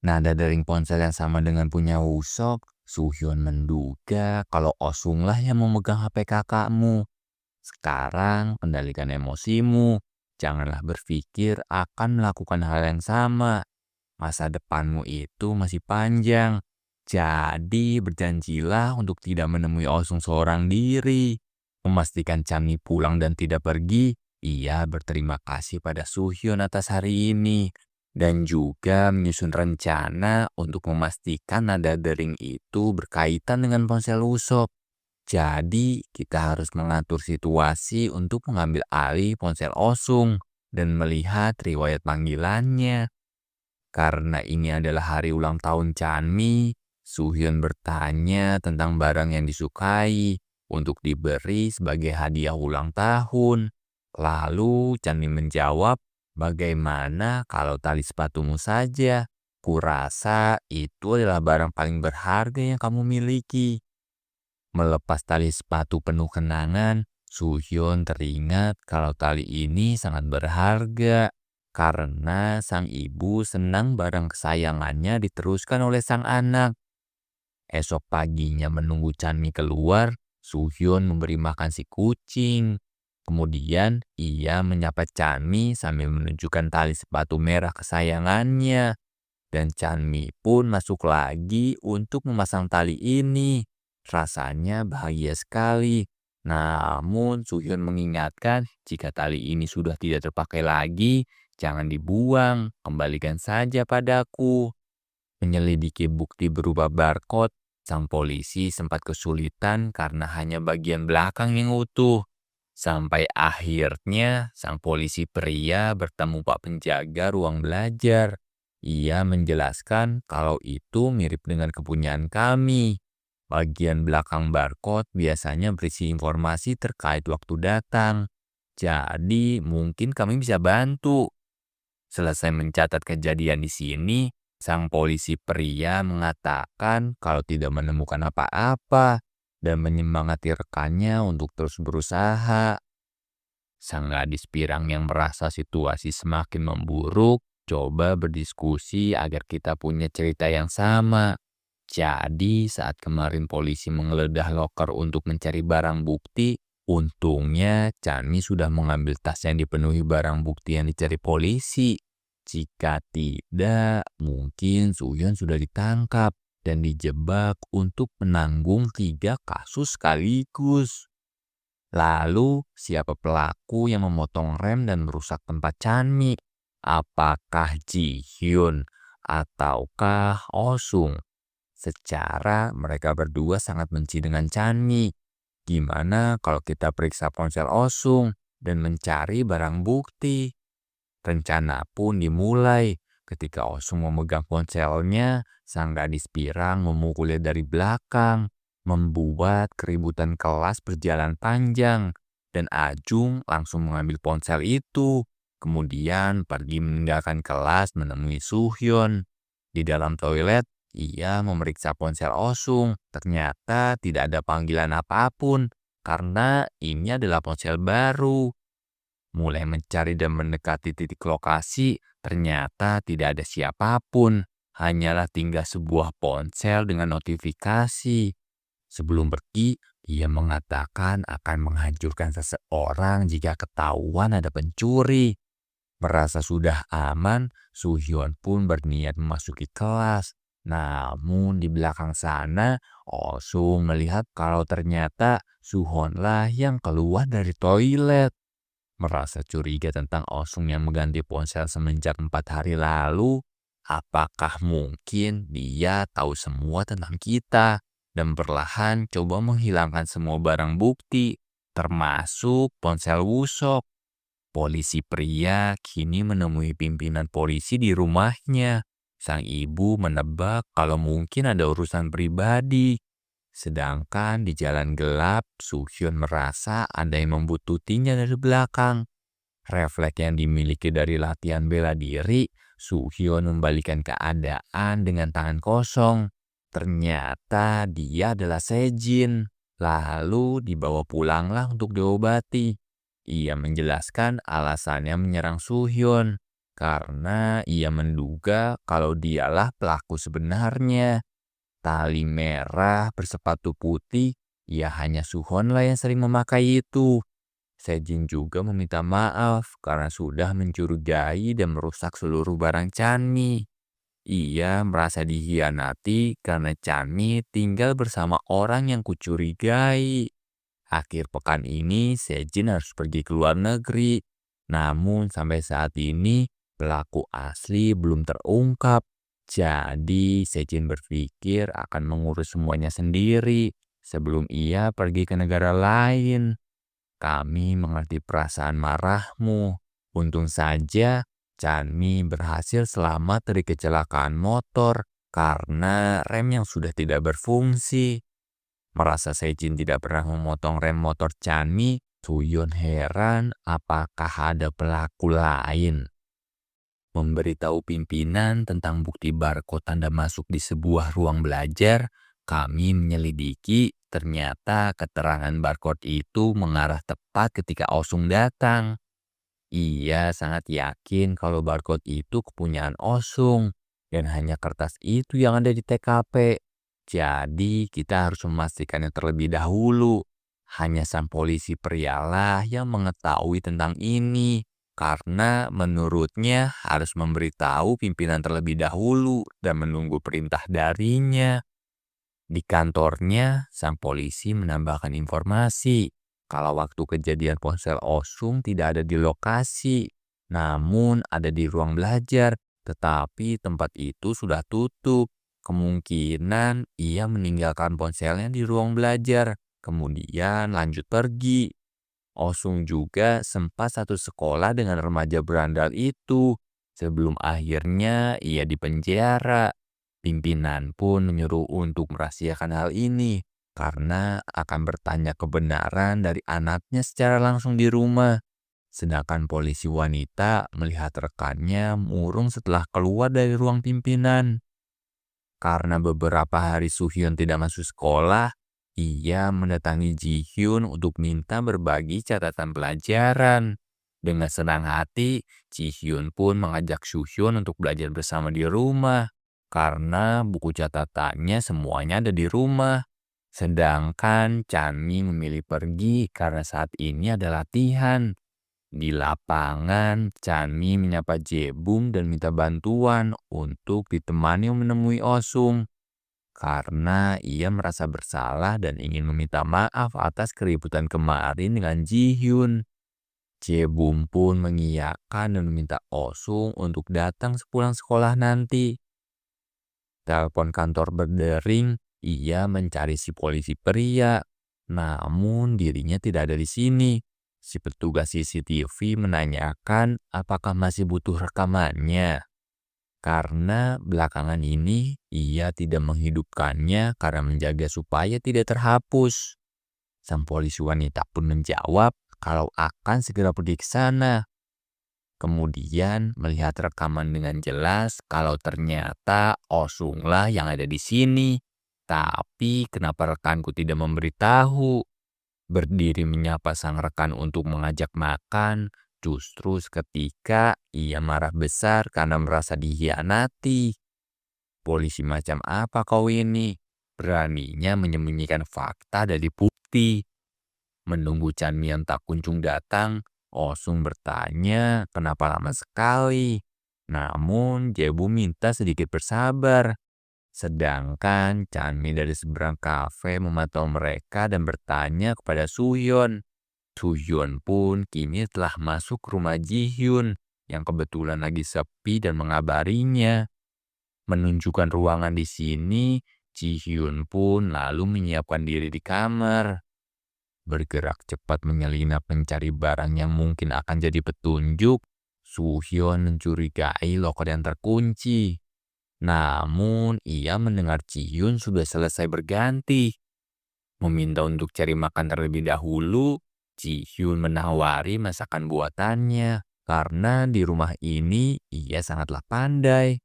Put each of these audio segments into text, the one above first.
Nada dering ponsel yang sama dengan punya Wusok, Suhyun menduga kalau Osunglah yang memegang HP kakakmu. Sekarang kendalikan emosimu. Janganlah berpikir akan melakukan hal yang sama. Masa depanmu itu masih panjang. Jadi berjanjilah untuk tidak menemui Osung seorang diri. Memastikan Changmi pulang dan tidak pergi. Ia berterima kasih pada Suhyun atas hari ini. Dan juga menyusun rencana untuk memastikan nada dering itu berkaitan dengan ponsel Wusok. Jadi, kita harus mengatur situasi untuk mengambil alih ponsel Osung dan melihat riwayat panggilannya. Karena ini adalah hari ulang tahun Chanmi, Suhyun bertanya tentang barang yang disukai untuk diberi sebagai hadiah ulang tahun. Lalu Chanmi menjawab, bagaimana kalau tali sepatumu saja? Kurasa itu adalah barang paling berharga yang kamu miliki. Melepas tali sepatu penuh kenangan, Suhyun teringat kalau tali ini sangat berharga karena sang ibu senang barang kesayangannya diteruskan oleh sang anak. Esok paginya menunggu Chanmi keluar, Suhyun memberi makan si kucing. Kemudian ia menyapa Chanmi sambil menunjukkan tali sepatu merah kesayangannya. Dan Chanmi pun masuk lagi untuk memasang tali ini. Rasanya bahagia sekali. Namun Suhyun mengingatkan jika tali ini sudah tidak terpakai lagi, jangan dibuang, kembalikan saja padaku. Menyelidiki bukti berupa barcode, sang polisi sempat kesulitan karena hanya bagian belakang yang utuh. Sampai akhirnya sang polisi pria bertemu Pak Penjaga ruang belajar. Ia menjelaskan kalau itu mirip dengan kepunyaan kami. Bagian belakang barcode biasanya berisi informasi terkait waktu datang. Jadi mungkin kami bisa bantu. Selesai mencatat kejadian di sini, sang polisi pria mengatakan kalau tidak menemukan apa-apa dan menyemangati rekannya untuk terus berusaha. Sang gadis pirang yang merasa situasi semakin memburuk, coba berdiskusi agar kita punya cerita yang sama. Jadi saat kemarin polisi menggeledah loker untuk mencari barang bukti, untungnya Chanmi sudah mengambil tas yang dipenuhi barang bukti yang dicari polisi. Jika tidak, mungkin Suhyun sudah ditangkap dan dijebak untuk menanggung 3 kasus sekaligus. Lalu, siapa pelaku yang memotong rem dan merusak tempat Chanmi? Apakah Ji Hyun ataukah Osung? Secara mereka berdua sangat benci dengan Chanmi. Gimana kalau kita periksa ponsel Osung dan mencari barang bukti? Rencana pun dimulai. Ketika Osung memegang ponselnya, sang gadis pirang memukulnya dari belakang, membuat keributan kelas berjalan panjang, dan Ajung langsung mengambil ponsel itu. Kemudian pergi meninggalkan kelas menemui Suhyun. Di dalam toilet, ia memeriksa ponsel Osung. Ternyata tidak ada panggilan apapun, karena ini adalah ponsel baru. Mulai mencari dan mendekati titik lokasi, ternyata tidak ada siapapun. Hanyalah tinggal sebuah ponsel dengan notifikasi. Sebelum pergi, ia mengatakan akan menghancurkan seseorang jika ketahuan ada pencuri. Merasa sudah aman, Suhyun pun berniat memasuki kelas. Namun di belakang sana, Osung melihat kalau ternyata Suhonlah yang keluar dari toilet. Merasa curiga tentang Osung yang mengganti ponsel semenjak 4 hari lalu, apakah mungkin dia tahu semua tentang kita dan perlahan coba menghilangkan semua barang bukti, termasuk ponsel Wusok. Polisi pria kini menemui pimpinan polisi di rumahnya. Sang ibu menebak kalau mungkin ada urusan pribadi. Sedangkan di jalan gelap, Suhyun merasa ada yang membututinya dari belakang. Refleks yang dimiliki dari latihan bela diri, Suhyun membalikan keadaan dengan tangan kosong. Ternyata dia adalah Sejin. Lalu dibawa pulanglah untuk diobati. Ia menjelaskan alasannya menyerang Suhyun karena ia menduga kalau dialah pelaku sebenarnya. Tali merah bersepatu putih, ia hanya Suhonlah yang sering memakai itu. Sejin juga meminta maaf karena sudah mencurigai dan merusak seluruh barang Chanmi. Ia merasa dikhianati karena Chanmi tinggal bersama orang yang kucurigai. Akhir pekan ini Sejin harus pergi ke luar negeri. Namun sampai saat ini pelaku asli belum terungkap. Jadi Sejin berpikir akan mengurus semuanya sendiri sebelum ia pergi ke negara lain. Kami mengerti perasaan marahmu. Untung saja Chanmi berhasil selamat dari kecelakaan motor karena rem yang sudah tidak berfungsi. Merasa Sejin tidak pernah memotong rem motor Chanmi, Suyon heran apakah ada pelaku lain. Memberitahu pimpinan tentang bukti barcode tanda masuk di sebuah ruang belajar, kami menyelidiki ternyata keterangan barcode itu mengarah tepat ketika Osung datang. Ia sangat yakin kalau barcode itu kepunyaan Osung dan hanya kertas itu yang ada di TKP. Jadi kita harus memastikannya terlebih dahulu. Hanya sang polisi prialah yang mengetahui tentang ini. Karena menurutnya harus memberitahu pimpinan terlebih dahulu dan menunggu perintah darinya. Di kantornya, sang polisi menambahkan informasi kalau waktu kejadian ponsel Osung tidak ada di lokasi, namun ada di ruang belajar, tetapi tempat itu sudah tutup. Kemungkinan ia meninggalkan ponselnya di ruang belajar, kemudian lanjut pergi. Osung juga sempat satu sekolah dengan remaja berandal itu, sebelum akhirnya ia dipenjara. Pimpinan pun menyuruh untuk merahasiakan hal ini, karena akan bertanya kebenaran dari anaknya secara langsung di rumah. Sedangkan polisi wanita melihat rekannya murung setelah keluar dari ruang pimpinan. Karena beberapa hari Suhyun tidak masuk sekolah, ia mendatangi Ji-hyun untuk minta berbagi catatan pelajaran. Dengan senang hati, Ji-hyun pun mengajak Suhyun untuk belajar bersama di rumah. Karena buku catatannya semuanya ada di rumah. Sedangkan Chanmi memilih pergi karena saat ini ada latihan. Di lapangan, Chanmi menyapa Jebum dan minta bantuan untuk ditemani menemui Osung. Karena ia merasa bersalah dan ingin meminta maaf atas keributan kemarin dengan Ji-hyun. Jebum pun mengiyakan dan meminta Osung untuk datang sepulang sekolah nanti. Telepon kantor berdering, ia mencari si polisi pria. Namun dirinya tidak ada di sini. Si petugas CCTV menanyakan apakah masih butuh rekamannya. Karena belakangan ini ia tidak menghidupkannya karena menjaga supaya tidak terhapus. Sang polisi wanita pun menjawab kalau akan segera pergi ke sana. Kemudian melihat rekaman dengan jelas kalau ternyata Osunglah yang ada di sini. Tapi kenapa rekanku tidak memberitahu? Berdiri menyapa sang rekan untuk mengajak makan, justru seketika ia marah besar karena merasa dikhianati. Polisi macam apa kau ini? Beraninya menyembunyikan fakta dari bukti. Menunggu Chanmi yang tak kunjung datang, Osung bertanya kenapa lama sekali. Namun Jebu minta sedikit bersabar. Sedangkan Chanmi dari seberang kafe memantau mereka dan bertanya kepada Suhyun. Suhyun pun kini telah masuk ke rumah Ji-hyun yang kebetulan lagi sepi dan mengabarinya. Menunjukkan ruangan di sini, Ji-hyun pun lalu menyiapkan diri di kamar. Bergerak cepat menyelinap mencari barang yang mungkin akan jadi petunjuk, Suhyun mencurigai loker yang terkunci. Namun, ia mendengar Ji-hyun sudah selesai berganti. Meminta untuk cari makan terlebih dahulu, Ji-hyun menawari masakan buatannya. Karena di rumah ini, ia sangatlah pandai.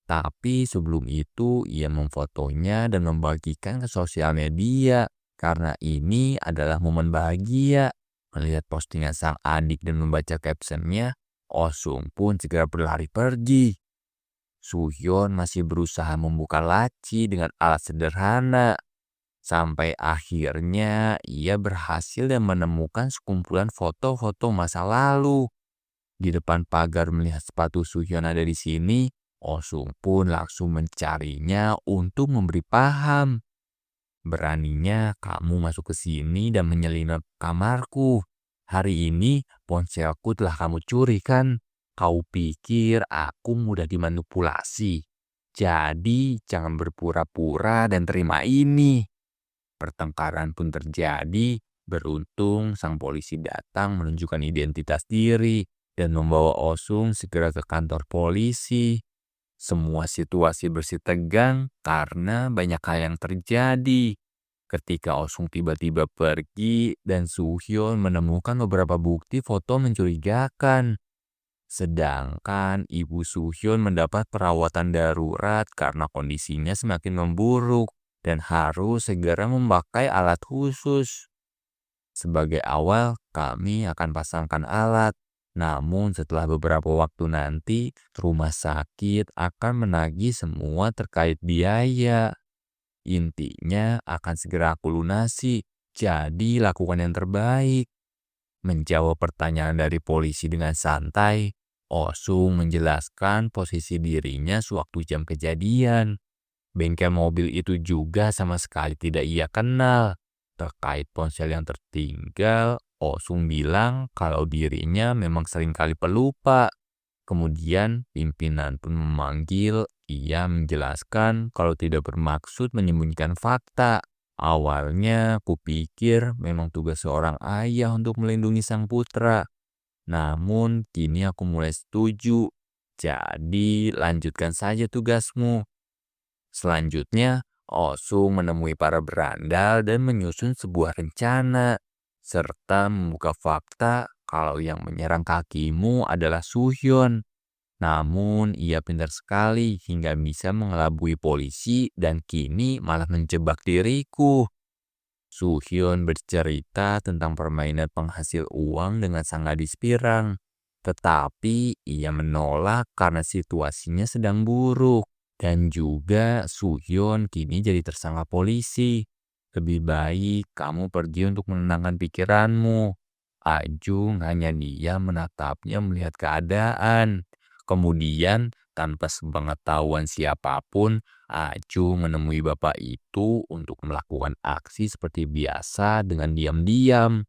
Tapi sebelum itu, ia memfotonya dan membagikan ke sosial media. Karena ini adalah momen bahagia. Melihat postingan sang adik dan membaca captionnya, Osung pun segera berlari pergi. Suhyun masih berusaha membuka laci dengan alat sederhana. Sampai akhirnya ia berhasil dan menemukan sekumpulan foto-foto masa lalu. Di depan pagar melihat sepatu Suhyun ada di sini, Osung pun langsung mencarinya untuk memberi paham. Beraninya kamu masuk ke sini dan menyelinap kamarku. Hari ini ponselku telah kamu curi kan? Kau pikir aku mudah dimanipulasi? Jadi jangan berpura-pura dan terima ini. Pertengkaran pun terjadi. Beruntung sang polisi datang menunjukkan identitas diri dan membawa Osung segera ke kantor polisi. Semua situasi bersih tegang karena banyak hal yang terjadi. Ketika Osung tiba-tiba pergi dan Suhyun menemukan beberapa bukti foto mencurigakan. Sedangkan ibu Suhyun mendapat perawatan darurat karena kondisinya semakin memburuk dan harus segera memakai alat khusus. Sebagai awal, kami akan pasangkan alat. Namun setelah beberapa waktu nanti, rumah sakit akan menagih semua terkait biaya. Intinya akan segera aku lunasi. Jadi lakukan yang terbaik. Menjawab pertanyaan dari polisi dengan santai, Osung menjelaskan posisi dirinya sewaktu jam kejadian. Bengkel mobil itu juga sama sekali tidak ia kenal. Terkait ponsel yang tertinggal, Osung bilang kalau dirinya memang seringkali pelupa. Kemudian pimpinan pun memanggil, ia menjelaskan kalau tidak bermaksud menyembunyikan fakta. Awalnya kupikir memang tugas seorang ayah untuk melindungi sang putra. Namun kini aku mulai setuju. Jadi lanjutkan saja tugasmu. Selanjutnya, Osung menemui para berandal dan menyusun sebuah rencana, serta membuka fakta kalau yang menyerang kakimu adalah Suhyun. Namun, ia pintar sekali hingga bisa mengelabui polisi dan kini malah menjebak diriku. Suhyun bercerita tentang permainan penghasil uang dengan sang gadis pirang. Tetapi ia menolak karena situasinya sedang buruk. Dan juga Suhyun kini jadi tersangka polisi. Lebih baik kamu pergi untuk menenangkan pikiranmu. Ajung hanya diam menatapnya melihat keadaan. Kemudian tanpa sepengetahuan siapapun, Ajung menemui bapak itu untuk melakukan aksi seperti biasa dengan diam-diam.